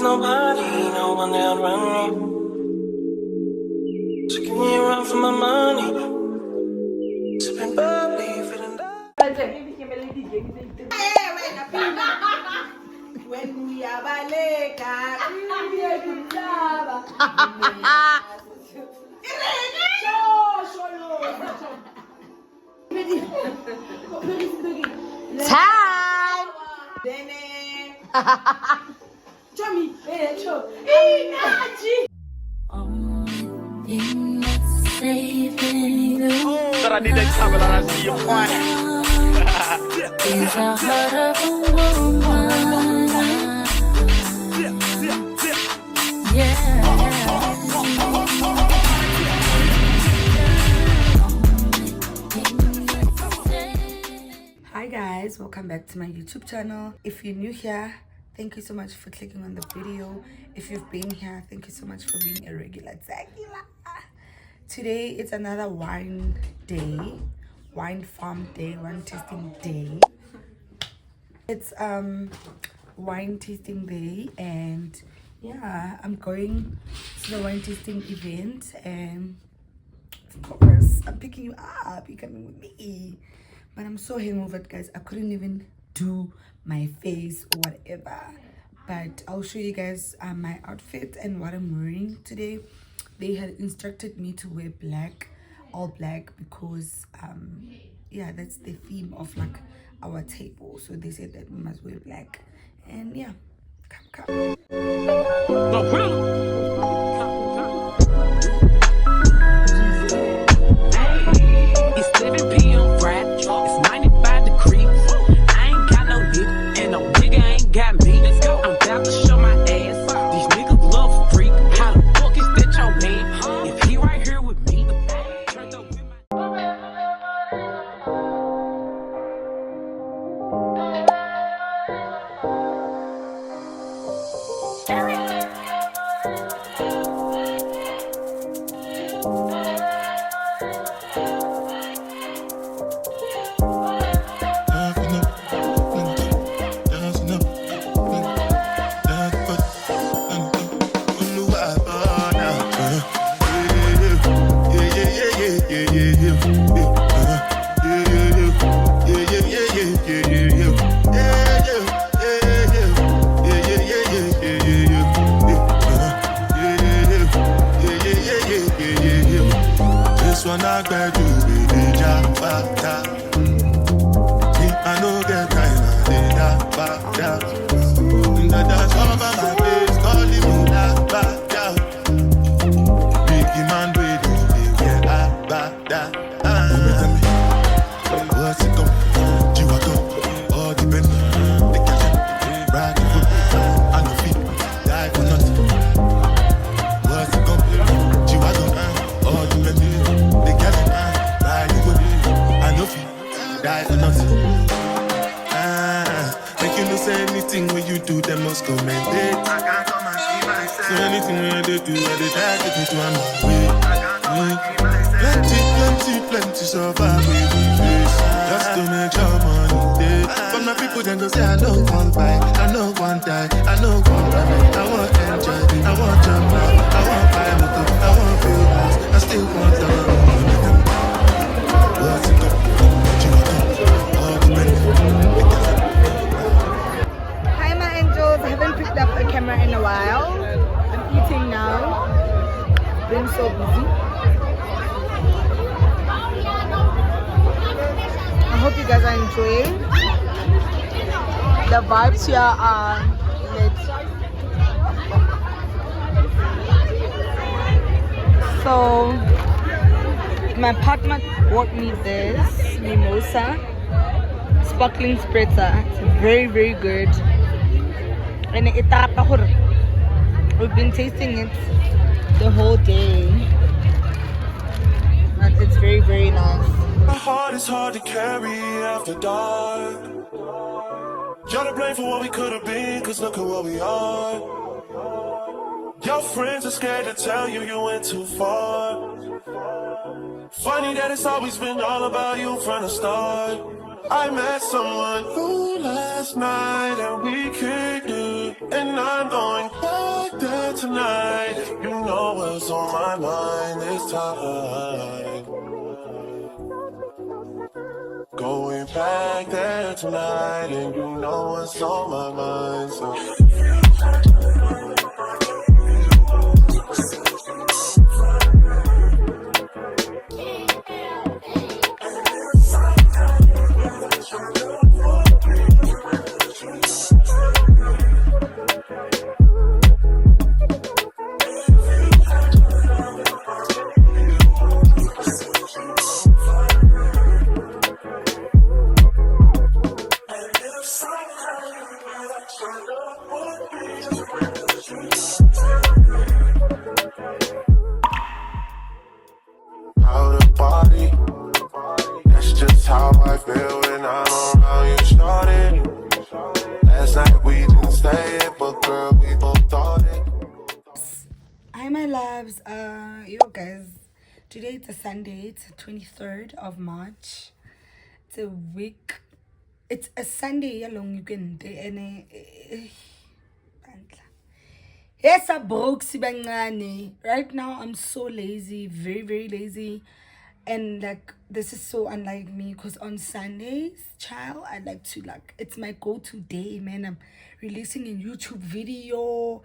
nobody, no one that run me. So give me a run for my money. Sipping bubbly, feeling that. When we are baleka, Time. But I need that cover that I see your point. Is a heart of a woman. Yeah. Hi guys, welcome back to my YouTube channel. If you're new here, thank you so much for clicking on the video. If you've been here, thank you so much for being a regular. Today it's another wine day, wine farm day, wine tasting day. It's wine tasting day, and yeah, I'm going to the wine tasting event, and of course I'm picking you up. You're coming with me. But I'm so hangover, guys. I couldn't even do my face or whatever. But I'll show you guys my outfit and what I'm wearing today. They had instructed me to wear black, all black, because yeah, that's the theme of like our table. So they said that we must wear black. And yeah, come. It's 7 p.m. Friday. It's 95 degrees. I ain't got no nigga, and no nigga ain't got me. Let's go. I'm about to show my ass. These niggas love freak. How the fuck is that your man? If he right here with me, turned up with my. This one I got you with the jabata. Me, I know get time, I did that bada. That dance over my face, calling me that bada. Biggie man, with you, yeah, bada. What's it going? Jiwato, all the penny, the cash, ride the foot, I no feet, die for nothing. What's it going? Jiwato, all the penny. Die for nothing. Make you no say anything when you do, they must comment it. I can't come and see myself. So anything when they do, they try to take me to another way. Plenty survive with the face. Just to make your money day. But my people then go say, I know one buy, I know one die, I know one buy. I want enjoy, I want jump out, I want buy motor, I want feel nice, I still want the what's it up? Hi my angels, I haven't picked up the camera in a while. I'm eating now. Been so busy. I hope you guys are enjoying. The vibes here are lit. So my partner bought me this mimosa sparkling spritzer. It's very, very good. And we've been tasting it the whole day. And it's very, very nice. My heart is hard to carry after dark. Y'all to blame for what we could have been, cause look at what we are. Your friends are scared to tell you you went too far. Funny that it's always been all about you from the start. I met someone who last night and we kicked it, and I'm going tonight. You know what's on my mind this time. Going back there tonight, and you know what's on my mind. So out of body. That's just how I feel when I'm around you. Started last night, we didn't stay it, but girl, we both thought it. Hi my loves, yo guys, today it's a Sunday, it's the 23rd of March. It's a week, it's a Sunday, a long weekend, and yes, I broke sibangane. Right now I'm so lazy, very lazy, and like this is so unlike me, because on Sundays, child, I like to it's my go-to day, man. I'm releasing a YouTube video,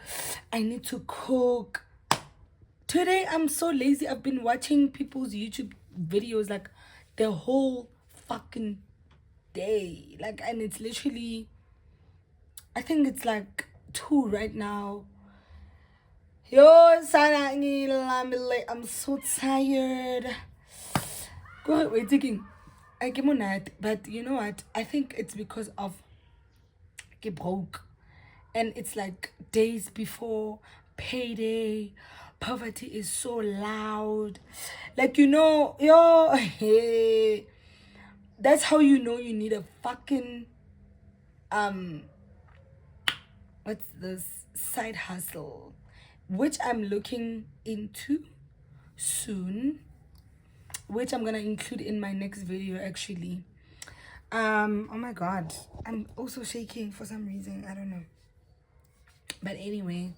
I need to cook. Today I'm so lazy. I've been watching people's YouTube videos like the whole fucking day, and it's literally, I think it's like 2 right now. Yo, Sana, I'm so tired. Go wait, taking. I came on that, but you know what? I think it's because of get broke, and it's like days before payday. Poverty is so loud, yo. Hey, that's how you know you need a fucking what's this side hustle, which I'm looking into soon, which I'm gonna include in my next video actually. Oh my god, I'm also shaking for some reason, I don't know, but anyway,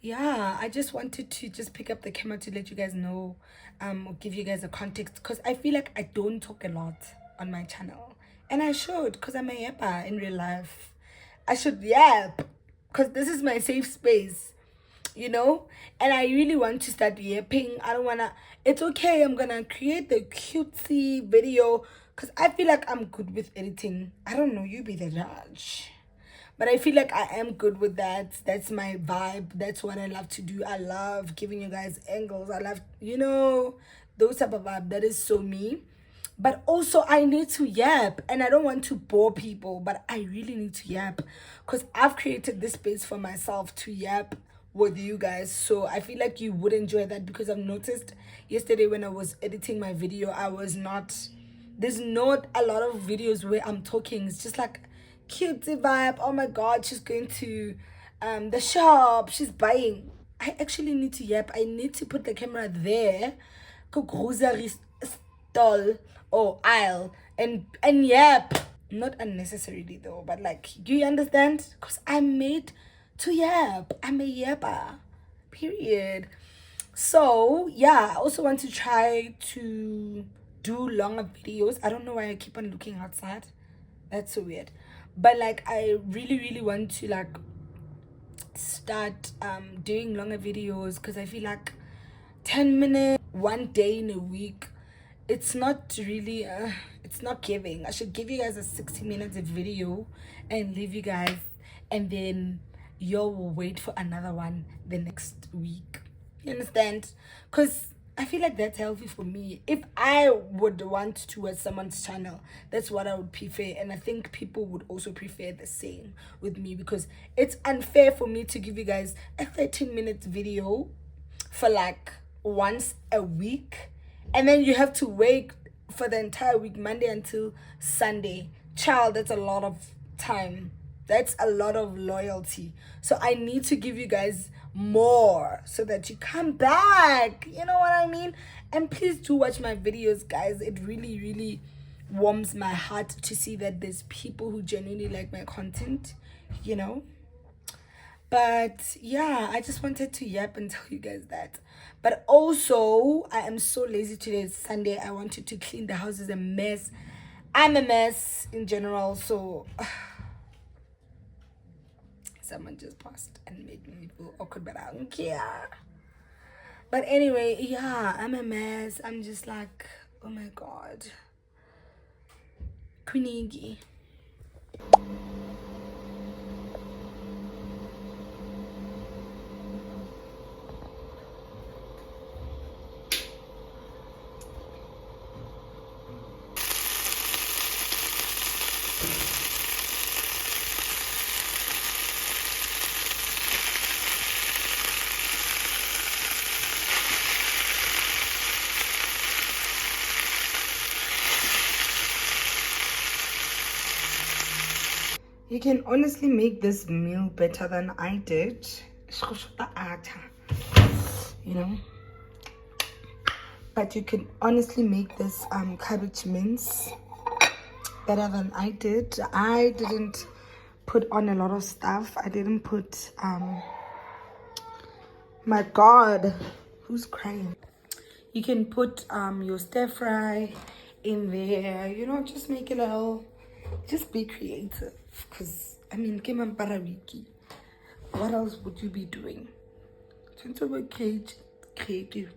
yeah, I just wanted to just pick up the camera to let you guys know, or give you guys a context, because I feel like I don't talk a lot on my channel, and I should, because I'm a yapper in real life. I should yap, because this is my safe space, you know, and I really want to start yapping. I don't wanna, it's okay, I'm gonna create the cutesy video, because I feel like I'm good with editing. I don't know, you be the judge, but I feel like I am good with that. That's my vibe. That's what I love to do. I love giving you guys angles. I love, those type of vibe. That is so me. But also I need to yap, and I don't want to bore people, but I really need to yap, because I've created this space for myself to yap with you guys. So I feel like you would enjoy that, because I've noticed yesterday when I was editing my video, there's not a lot of videos where I'm talking. It's just like cutesy vibe. Oh my god, she's going to the shop, she's buying. I actually need to yap. I need to put the camera there, go grocery stall or aisle, and yap. Not unnecessarily though, but do you understand? Because I'm made to yap. I'm a yapper, period. So yeah, I also want to try to do longer videos. I don't know why I keep on looking outside, that's so weird, but I really want to start doing longer videos, because I feel 10 minutes one day in a week, it's not really it's not giving. I should give you guys a 60 minutes video and leave you guys, and then y'all will wait for another one the next week. You understand? Because I feel like that's healthy for me. If I would want to watch someone's channel, that's what I would prefer, and I think people would also prefer the same with me, because it's unfair for me to give you guys a 13-minute video for once a week, and then you have to wait for the entire week, Monday until Sunday. Child, that's a lot of time. That's a lot of loyalty. So I need to give you guys more so that you come back. You know what I mean? And please do watch my videos, guys. It really warms my heart to see that there's people who genuinely like my content, But yeah, I just wanted to yap and tell you guys that. But also, I am so lazy today. It's Sunday. I wanted to clean the house. Is a mess. I'm a mess in general. So someone just passed and made me feel awkward, but I don't care. But anyway, yeah, I'm a mess. I'm just like, oh my god. Kunigi. You can honestly make this meal better than I did. You know. But you can honestly make this cabbage mince better than I did. I didn't put on a lot of stuff. I didn't put my god, who's crying? You can put your stir fry in there, you know, just make it a little, just be creative. Because I mean, what else would you be doing? Creative.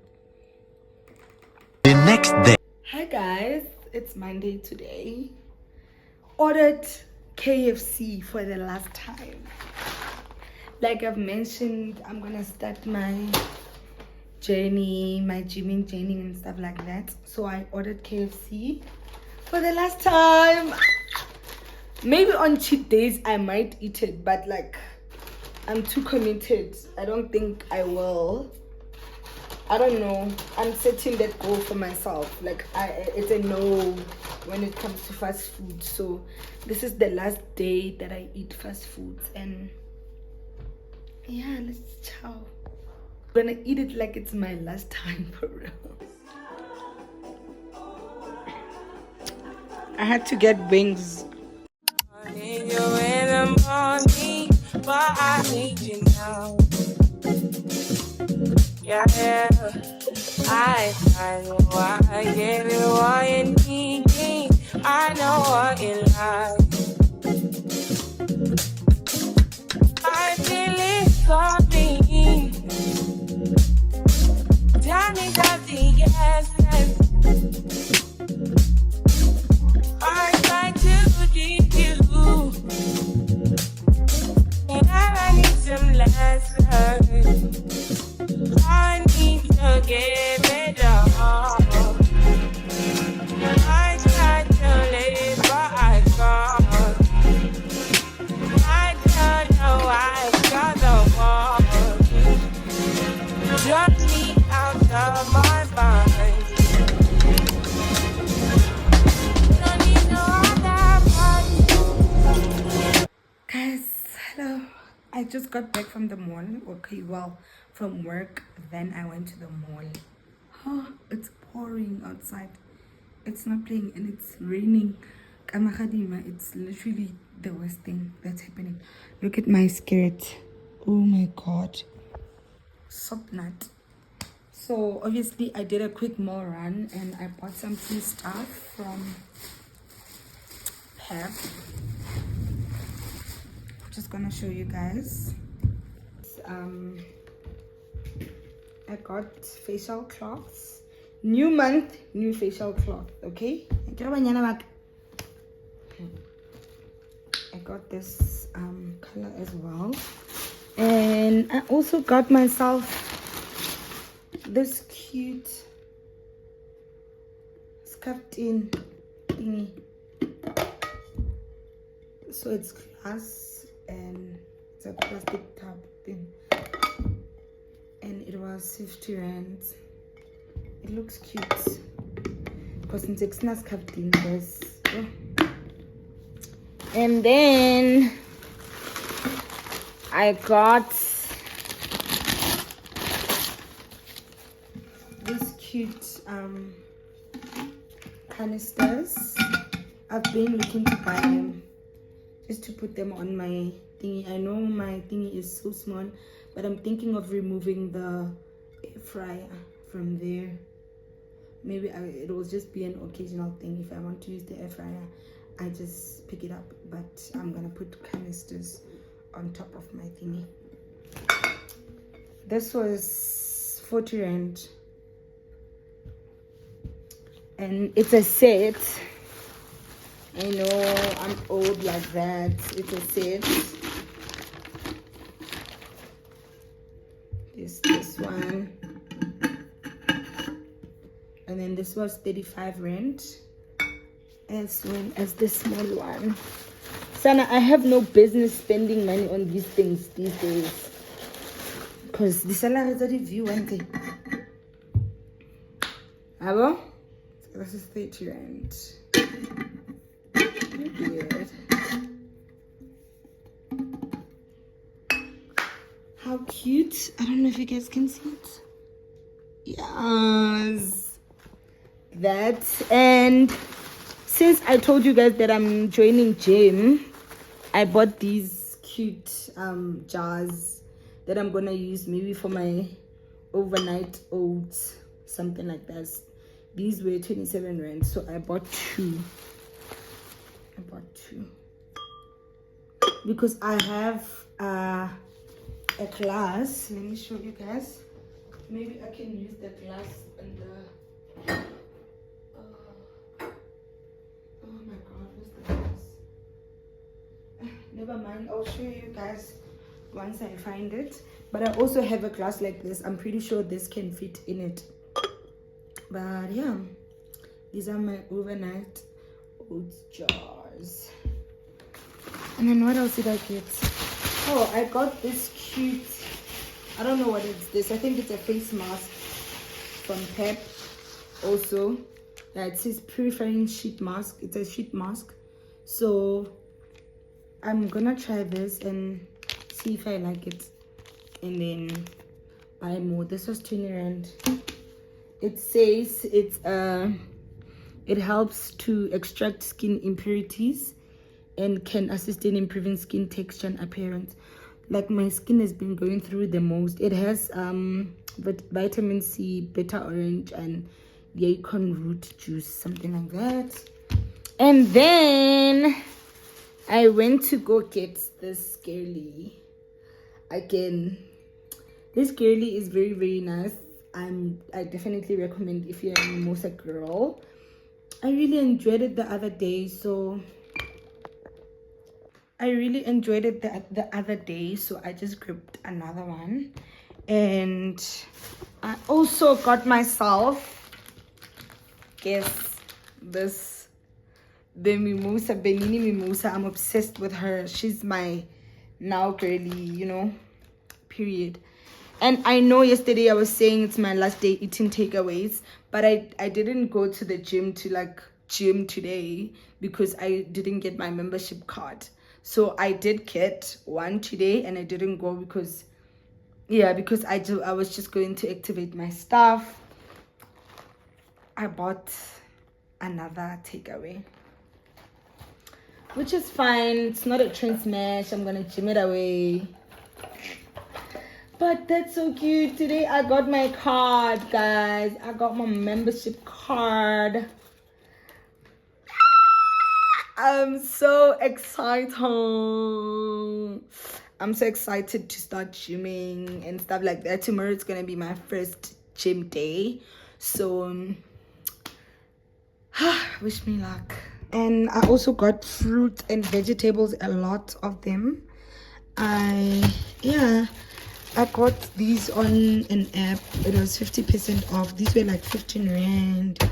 The next day. Hi guys, it's Monday today. Ordered KFC for the last time. Like I've mentioned, I'm gonna start my journey, my gymming journey and stuff like that. So I ordered KFC for the last time. Maybe on cheat days I might eat it, but like I'm too committed. I don't think I will. I don't know. I'm setting that goal for myself. Like it's a no when it comes to fast food. So this is the last day that I eat fast foods, and yeah, let's chow. I'm gonna eat it like it's my last time for real. I had to get wings. In the morning, but I need you now. Yeah, I know I give you what you need. I know what you like. I feel it something. Tell me that the yes. I try to keep you, and I need some lessons. I need to get better. I tried to live, but I can't. I don't know why I got the wall. Drop me out of my mind. Don't need no other one. Guys, hello. I just got back from the mall. Okay, well, from work. Then I went to the mall. Oh, it's pouring outside. It's not playing and it's raining. It's literally the worst thing that's happening. Look at my skirt. Oh my god. Soap nut. So obviously I did a quick mall run and I bought some free stuff from Pep. Just gonna show you guys. I got facial cloths. New month, new facial cloth. Okay, I got this color as well, and I also got myself this cute scuffed in thingy. So it's glass and it's a plastic tub thing, and it was 50 rands. It looks cute because it's not scuffed in this. And then I got this cute canisters. I've been looking to buy them just to put them on my thingy. I know my thingy is so small, but I'm thinking of removing the air fryer from there. Maybe it will just be an occasional thing. If I want to use the air fryer, I just pick it up, but I'm gonna put canisters on top of my thingy. This was 40 rand, and it's a set. I know I'm old like that. It's a set. This one, and then this was 35 rand, as well as the small one. Sana, I have no business spending money on these things these days, because the seller has already view one thing. Hello? So this is 30 rand. Weird. How cute. I don't know if you guys can see it. Yes. That. And since I told you guys that I'm joining gym, I bought these cute jars that I'm gonna use maybe for my overnight oats, something like that. These were 27 rand, so I bought two. Because I have a glass. Let me show you guys. Maybe I can use the glass and the oh my god, where's the glass? Never mind, I'll show you guys once I find it. But I also have a glass like this. I'm pretty sure this can fit in it. But yeah, these are my overnight oats jars. And then what else did I get? Oh, I got this cute, I don't know what it's this. I think it's a face mask from Pep. Also, yeah, it says purifying sheet mask. It's a sheet mask. So I'm gonna try this and see if I like it, and then buy more. This was 20 rand. It says it helps to extract skin impurities and can assist in improving skin texture and appearance. Like, my skin has been going through the most. It has vitamin C, bitter orange, and yacon root juice, something like that. And then I went to go get this girly again. This girly is very, very nice. I definitely recommend if you're a mimosa girl. I really enjoyed it the other day, so I just grabbed another one. And I also got myself, guess this, the mimosa, Benini mimosa. I'm obsessed with her. She's my now girly, you know, period. And I know yesterday I was saying it's my last day eating takeaways, but I didn't go to the gym to gym today because I didn't get my membership card. So I did get one today and I didn't go because I was just going to activate my stuff. I bought another takeaway, which is fine. It's not a train smash. I'm gonna gym it away. But that's so cute. Today I got my card, guys. I got my membership card. I'm so excited. I'm so excited to start gymming and stuff like that. Tomorrow it's gonna be my first gym day. So wish me luck. And I also got fruit and vegetables, a lot of them. I got these on an app. It was 50% off. These were like 15 rand,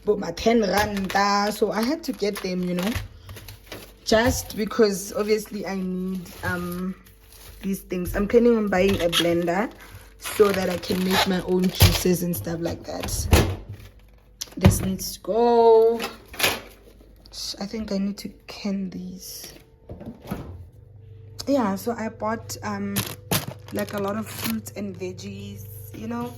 but my 10 rand. So I had to get them, you know, just because obviously I need these things. I'm planning on buying a blender so that I can make my own juices and stuff like that. This needs to go. I think I need to can these. Yeah, so I bought like a lot of fruits and veggies, you know,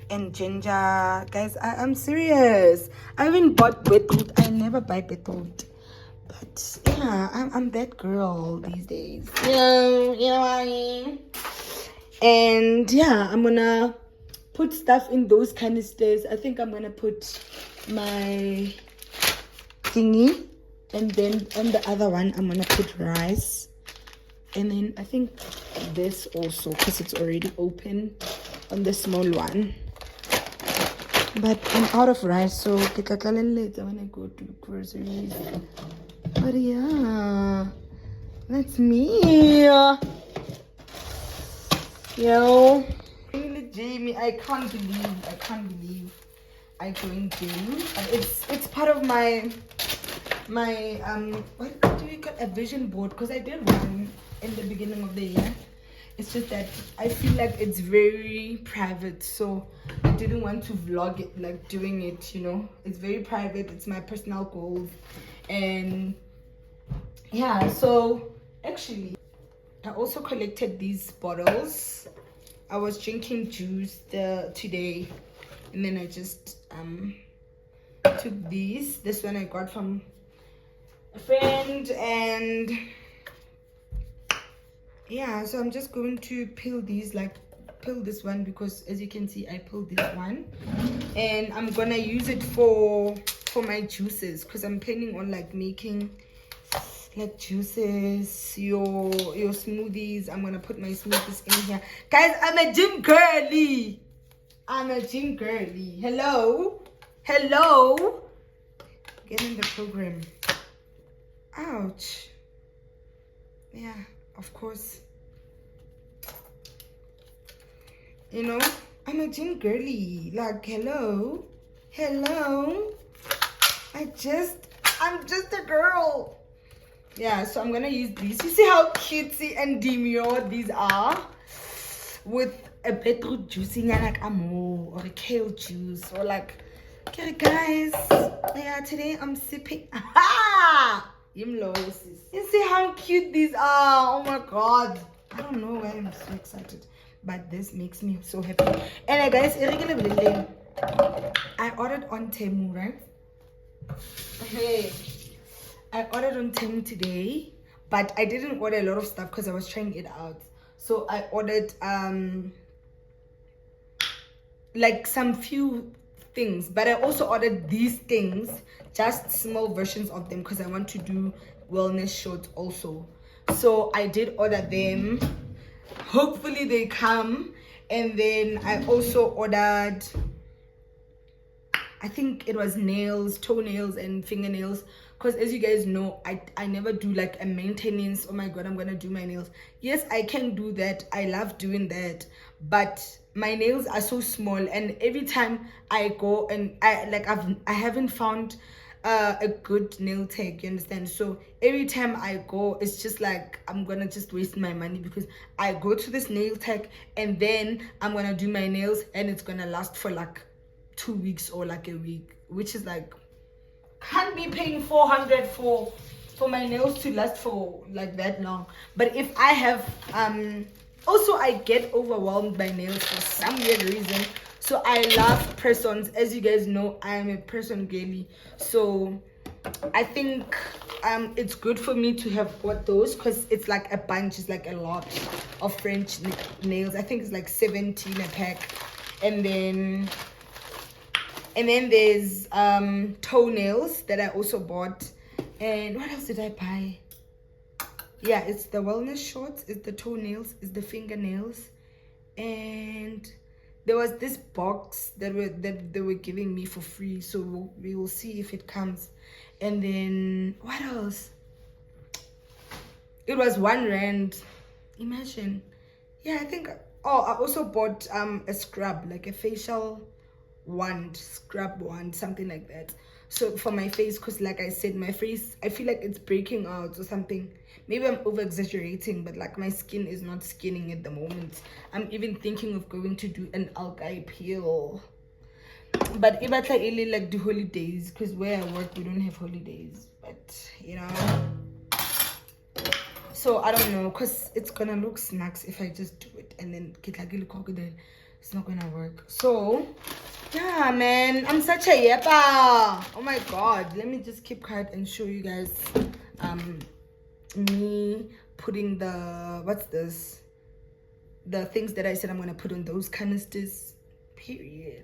and ginger. Guys, I'm serious. I even bought beetroot. I never buy beetroot, But yeah, I'm that girl these days. You know what I mean? And yeah, I'm gonna put stuff in those canisters. I think I'm gonna put my thingy, and then on the other one I'm gonna put rice, and then I think this also, because it's already open on the small one. But I'm out of rice, so get a later when I go to groceries. But yeah, that's me. Yo, Jamie, I can't believe I joined gym. It's part of my what do you call a vision board? Because I did one in the beginning of the year. It's just that I feel like it's very private, so I didn't want to vlog it, like doing it, you know. It's very private. It's my personal goals, and yeah. So actually, I also collected these bottles. I was drinking juice today, and then I just took these. This one I got from a friend, and yeah, so I'm just going to peel these, like peel this one, because as you can see I peeled this one, and I'm gonna use it for my juices, because I'm planning on like making like juices, your smoothies. I'm gonna put my smoothies in here, guys. I'm a gym girly. Hello, get in the program. Ouch. Yeah, of course, you know, I'm a gym girly. Like, hello, I'm just a girl. Yeah, so I'm gonna use these. You see how cutesy and demure these are, with a beetroot juice in like amo, or a kale juice, or like, okay guys, yeah, today I'm sipping you see how cute these are. Oh my god, I don't know why I'm so excited, but this makes me so happy. And guys, I ordered on Temu, right? Hey, I ordered on Temu today, but I didn't order a lot of stuff because I was trying it out. So I ordered like some few things, but I also ordered these things, just small versions of them, because I want to do wellness shorts also. So I did order them. Hopefully they come. And then I also ordered, I think it was nails, toenails and fingernails, because as you guys know, I never do like a maintenance. Oh my god, I'm gonna do my nails. Yes, I can do that. I love doing that, but my nails are so small, and every time I go and I haven't found a good nail tech, you understand? So every time I go, it's just like I'm gonna just waste my money, because I go to this nail tech and then I'm gonna do my nails and it's gonna last for like 2 weeks or like a week, which is like, can't be paying 400 for my nails to last for like that long. But if I have also I get overwhelmed by nails for some weird reason. So I love press-ons. As you guys know, I am a press-on girly. So I think it's good for me to have bought those, because it's like a bunch, it's like a lot of French nails. I think it's like 17 a pack. And then there's toenails that I also bought. And what else did I buy? Yeah, it's the wellness shorts, it's the toenails, it's the fingernails, and there was this box that they were giving me for free, so we will see if it comes. And then what else? It was R1. Imagine. Yeah, I think. Oh, I also bought a scrub, like a facial scrub wand, something like that. So for my face, because like I said, my face, I feel like it's breaking out or something. Maybe I'm over exaggerating, but like my skin is not skinning at the moment. I'm even thinking of going to do an algae peel. But if I try like the holidays, because where I work we don't have holidays, but you know. So I don't know, because it's gonna look snacks if I just do it and then get like a crocodile. it's not gonna work. So yeah, man, I'm such a yeppa. Oh my god, let me just keep quiet and show you guys me putting the, what's this, the things that I said I'm gonna put on those canisters. Period.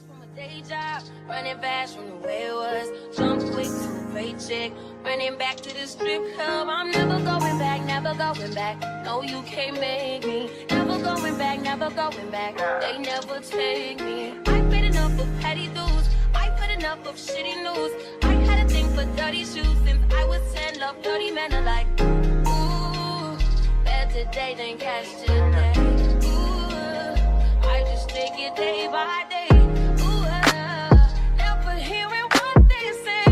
From a day job, running fast from the way it was. Jump quick to a paycheck, running back to the strip club. I'm never going back, never going back. No, you can't make me. Never going back, never going back. They never take me. I paid enough of petty dues. I put enough of shitty news. I had a thing for dirty shoes since I was 10. Love dirty men alike. Ooh, better day than yesterday. Ooh, I just take it day by day. Never hearing what they say.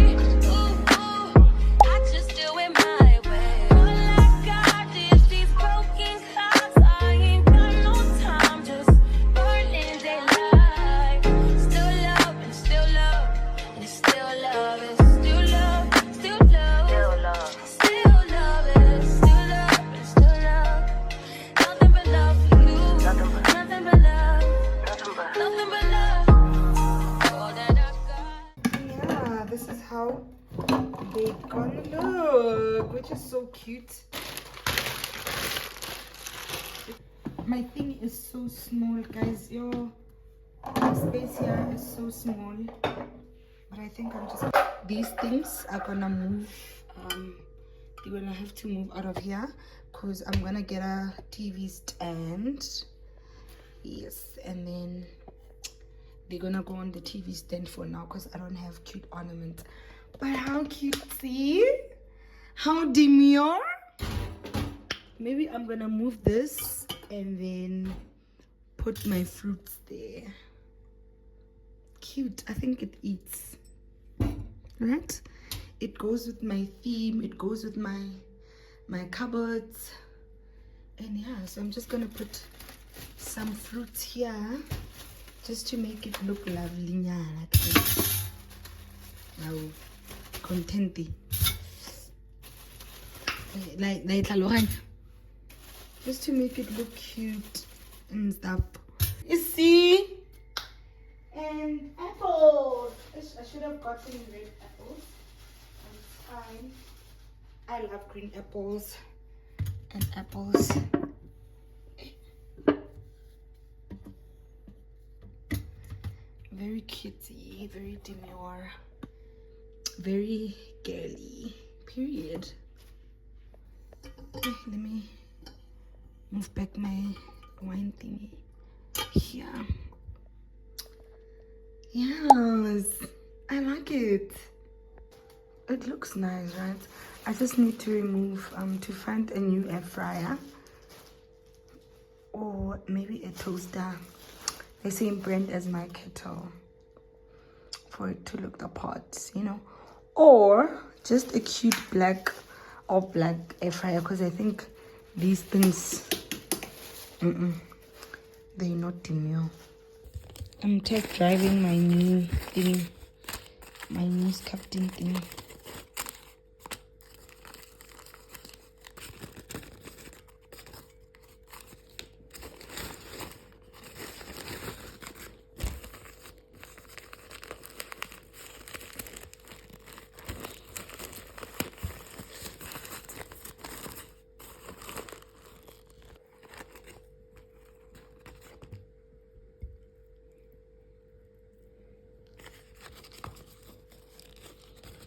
I just do it my way. All I got is these broken clouds. I ain't got no time, just burning daylight. Still love and still love and still love and still love, still love, still love and still love and still love. Nothing but love for you. Nothing but love. Nothing but love. All that I got. Yeah, this is how they gonna look, which is so cute. My thing is so small, guys. My space here is so small, but I think I'm just, these things are gonna move. They're gonna have to move out of here because I'm gonna get a TV stand. Yes, and then they're gonna go on the TV stand for now because I don't have cute ornaments. But how cute, see? How demure. Maybe I'm gonna move this and then put my fruits there. Cute. I think it eats, right? It goes with my theme, it goes with my cupboards. And yeah, so I'm just gonna put some fruits here just to make it look lovely. Now contenty, like just to make it look cute and stuff. You see? And apples. I should have gotten red apples. It's fine. I love green apples and apples. Very cutesy, very demure, very girly. Period. Let me move back my wine thingy here. Yes, I like it. It looks nice, right? I just need to remove to find a new air fryer or maybe a toaster. The same brand as my kettle for it to look the part, you know, or just a cute black air fryer because I think these things they're not demure. I'm test driving my new thing, my new captain thing.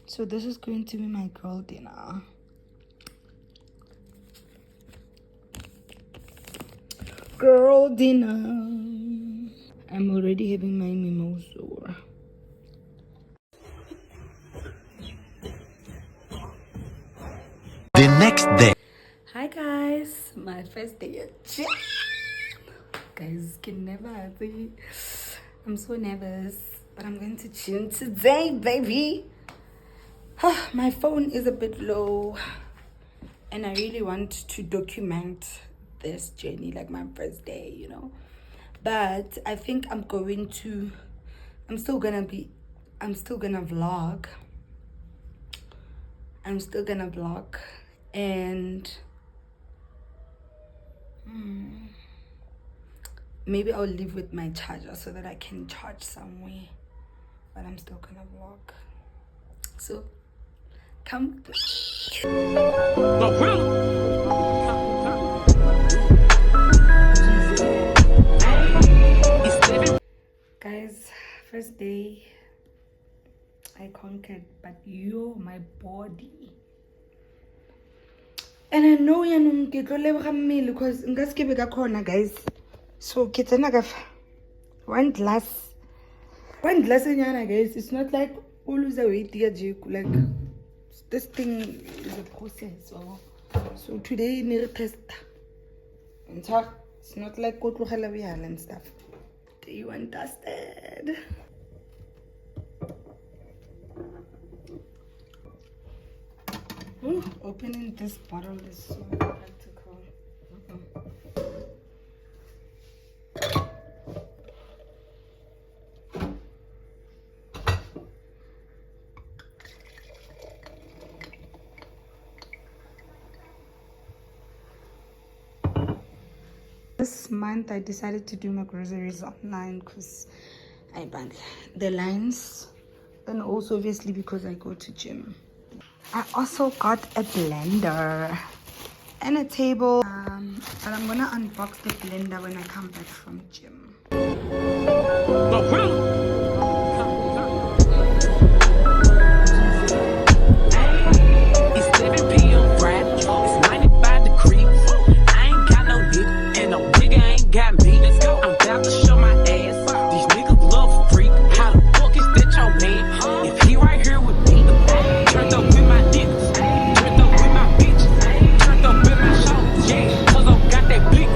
So this is going to be my girl dinner. Girl dinner. I'm already having my mimosa. The next day. Hi guys, my first day at gym. Guys, can never see. I'm so nervous, but I'm going to gym today, baby. My phone is a bit low and I really want to document this journey, like my first day, you know. But I think I'm still gonna vlog. I'm still gonna vlog and maybe I'll leave with my charger so that I can charge somewhere, but I'm still gonna vlog. So come. Guys, first day I conquered, but yo, my body. And I know ya no ke tlo leboga mmele because nka se ke be ka khona, guys. So ke tsena ka one glass nyana, guys. It's not like o lose weight ya jiku, like this thing is a process. So today ne re test. It's not like go tlogela bjala and stuff. Day one tested. Ooh, opening this bottle is so practical. This month I decided to do my groceries online because I buy the lines, and also obviously because I go to gym. I also got a blender and a table, but I'm gonna unbox the blender when I come back from gym. It's 7 p.m. Friday. It's 95 degrees. I ain't got no dick, and no nigga ain't got me. Let's go. I'm about to show my ass. These niggas love freak. How the fuck is that your man? If he right here with me, turned up with my niggas, turned up with my bitches, turned up with my shows. Yeah, cause I got that blick.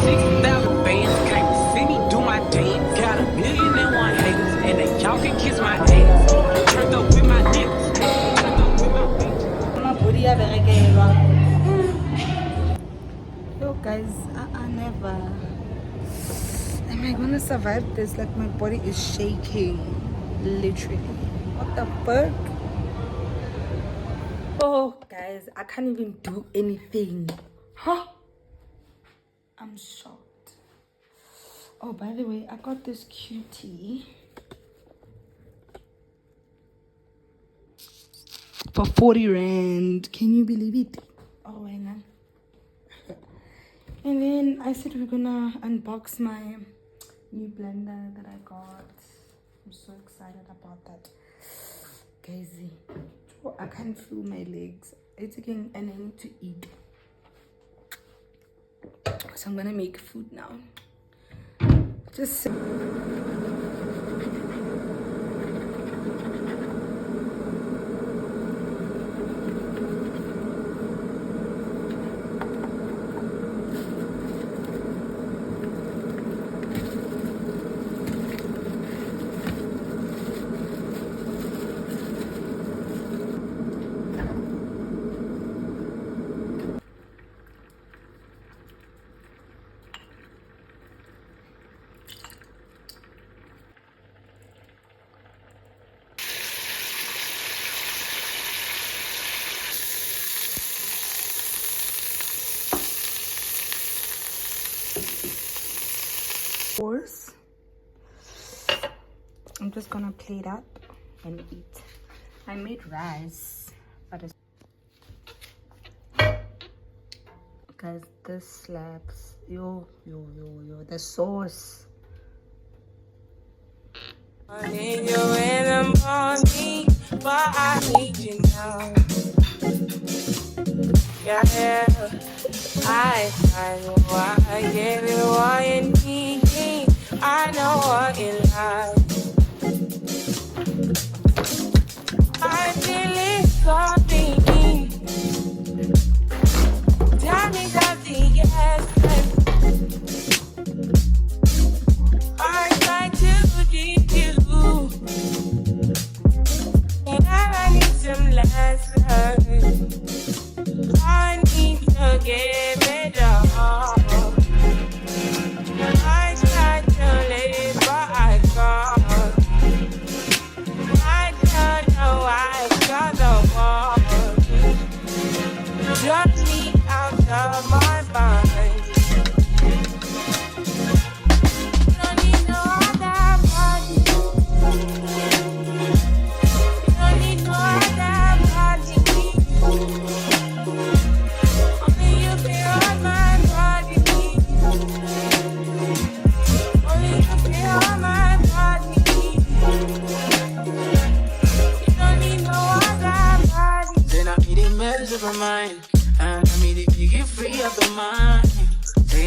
60,000 bands came to see me do my dance. Got 1,000,001 haters, and they y'all can kiss my ass. Turned up with my niggas, turned up with my bitches. My body have a yo guys, never. Am I gonna survive this? Like my body is shaking, literally. What the fuck? Oh guys, I can't even do anything. Huh? I'm shocked. Oh, by the way, I got this cutie for 40 rand. Can you believe it? Oh, hang on. And then I said we're gonna unbox my new blender that I got. I'm so excited about that. Guys, I can't feel my legs. It's again, and I need to eat. So I'm gonna make food now. Just I'm just gonna plate up and eat. I made rice, but it's guys, this slaps. Yo, the sauce. I need you in the morning, but I need you now. Yeah, I know why I get it, why you need me. I know what you like. I feel it something. Tell me something, yes. I try to give you, and I need some lessons. I need to give it all. I tried to live, but I can't. I don't know why I got the wall.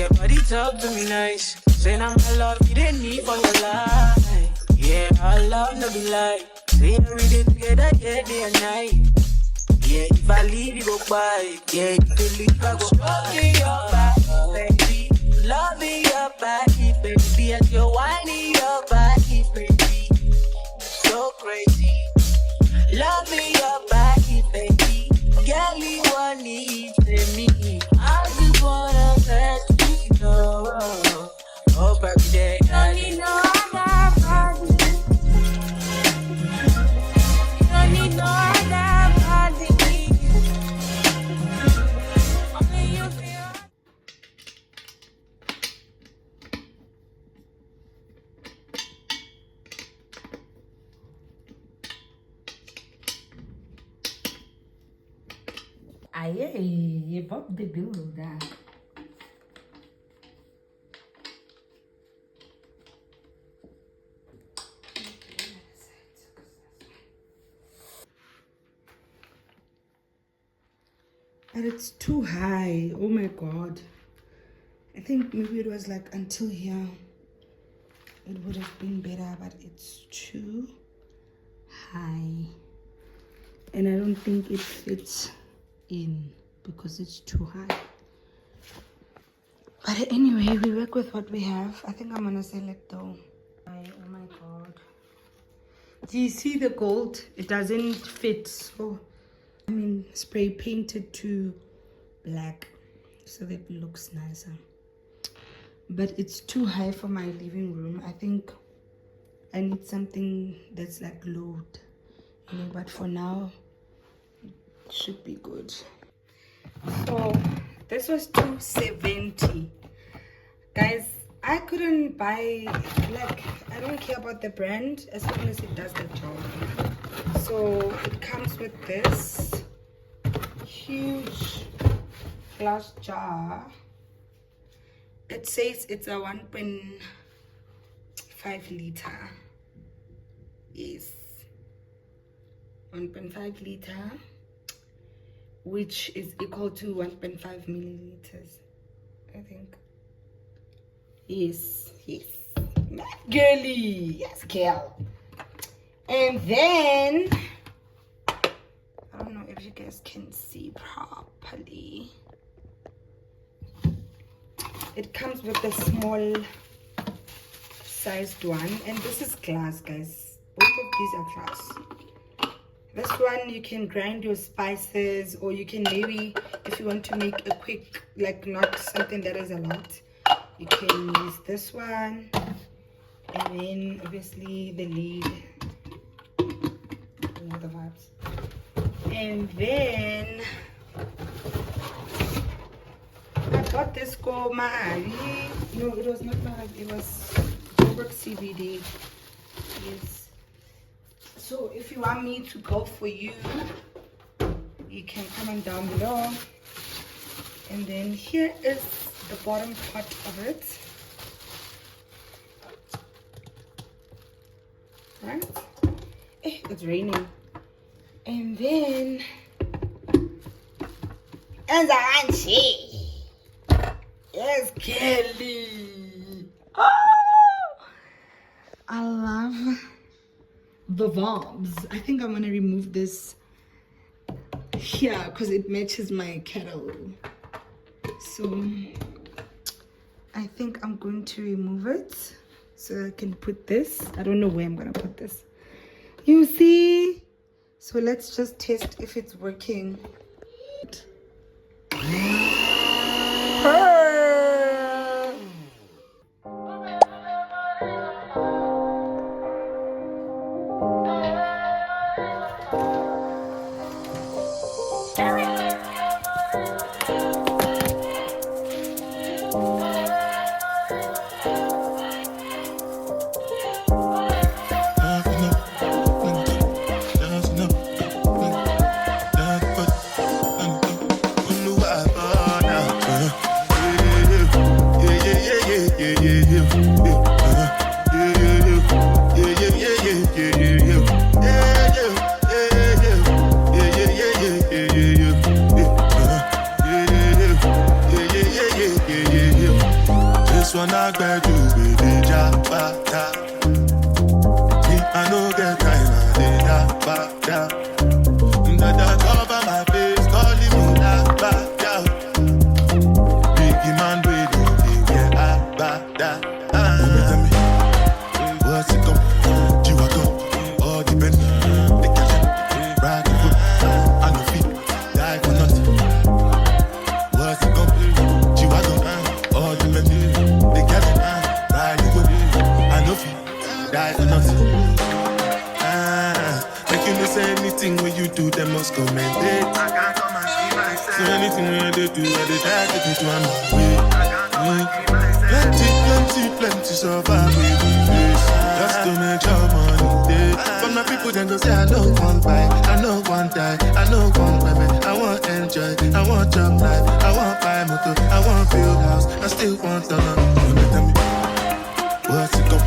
your body talk to me nice. Say now my love you didn't need for your life. Yeah, our love no be lie. Say every day together, yeah, day and night. Yeah, if I leave you go by. Yeah, if you leave I go. Loving your body, baby. Loving your body, baby. And you're whining your body, baby. So crazy. Loving your body, baby. Girl, you want it to me. I just wanna let you know. Oh, baby, day. Don't need no other body. Don't need no other body. Only you feel. Aye, Bob the Builder. But it's too high. Oh my god. I think maybe it was like until here. It would have been better, but it's too high. And I don't think it fits in because it's too high. But anyway, we work with what we have. I think I'm gonna sell it though. Oh my god. Do you see the gold? It doesn't fit. So I mean, spray painted to black so that it looks nicer. But it's too high for my living room. I think I need something that's like lowered, you know, but for now it should be good. So this was $270, guys. I couldn't buy, like, I don't care about the brand as long as it does the job. So it comes with this huge glass jar. It says it's a 1.5 liter. Yes, 1.5 liter, which is equal to 1.5 milliliters, I think. Yes, yes, girly, yes, girl. And then I don't know if you guys can see properly. It comes with a small sized one, and this is glass, guys. Both of these are glass. This one you can grind your spices, or you can maybe, if you want to make a quick, like not something that is a lot, you can use this one. And then obviously the lid, you know the vibes. And then I bought this for Mari. No, it was not Mari, it was Joburg CBD. Yes. So if you want me to go for you, you can comment down below. And then here is the bottom part of it. Right? It's raining. And then yes, Kelly. Oh, I love the vibes. I think I'm gonna remove this here because it matches my kettle. So I think I'm going to remove it so I can put this. I don't know where I'm gonna put this. You see? So let's just test if it's working. This one I bet you be the jabata. Me, I no get time, I did jabata. Dada cover my face, calling me jabata. Biggie man, we don't think yeah, abada. Tell me, what's it come? Chihuahua, all the Bentley, the cash, ride the foot, and the feet, die for nothing. What's it come? Chihuahua, all the Bentley, the cash, ride the foot, and the feet, die for nothing. Make you miss anything when you do, they must commend it. I can't come and see myself. So anything when they do, they try to take me to another way. Plenty survive with this. Just to make your money day. But my people then go say I know one buy, I know one die, I know one women. I want enjoy, I want job life, I want buy motor, I want build house, I still want to know. Tell me, what's it go?